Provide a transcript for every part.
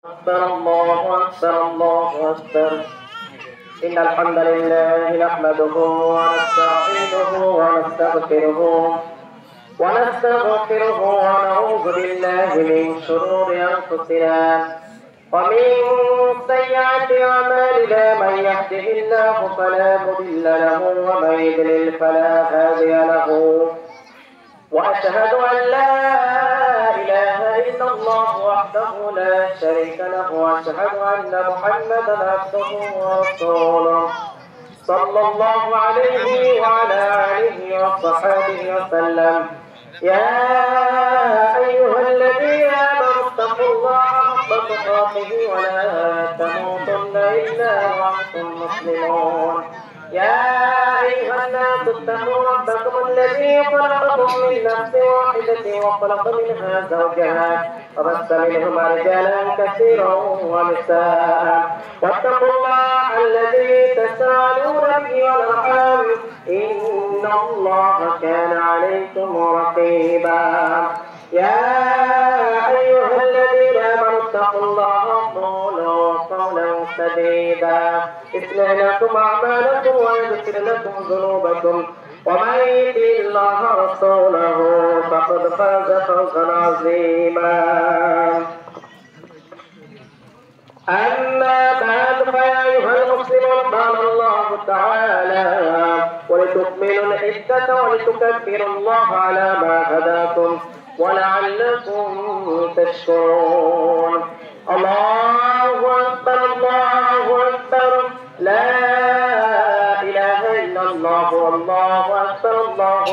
أكبر الله أكبر الله أكبر إن الحمد لله نحمده ونستعينه ونستغفره ونعوذ بالله من شرور أنفسنا ومن سيئات أعمالنا من يهده الله فلا مضل له ومن يضلل فلا هادي له وأشهد أن لا إله إلا الله وحده لا شريك له وأشهد أن محمدا عبده ورسوله صلى الله عليه وعلى آله وصحبه وسلم يا أيها الذين آمنوا اتقوا الله حق تقاته ولا تموتن إلا وأنتم مسلمون يا أيها الناس اتقوا ربكم الذي خلقكم من نفس واحدة وخلق منها زوجها وبث منهما رجالا كثيرا ونساء واتقوا الله الذي تساءلون به والأرحام إن الله كان عليكم رقيبا يا أيها الذين آمنوا اتقوا الله وقولوا قولا سديدا يصلح لكم أعمالكم ويغفر لكم ذنوبكم ومن يطع الله ورسوله فقد فاز فوزا عظيما أما بعد فيا أيها المسلمون قال الله تعالى ولتكملوا العدة ولتكبروا الله على ما هداكم ولعلكم تشكرون الله أكبر لا إله إلا الله والله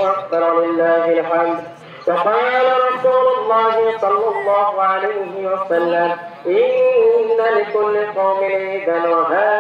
أكبر لله الحمد وقال رسول الله صلى الله عليه وسلم إن لكل قوم عيدا وهذا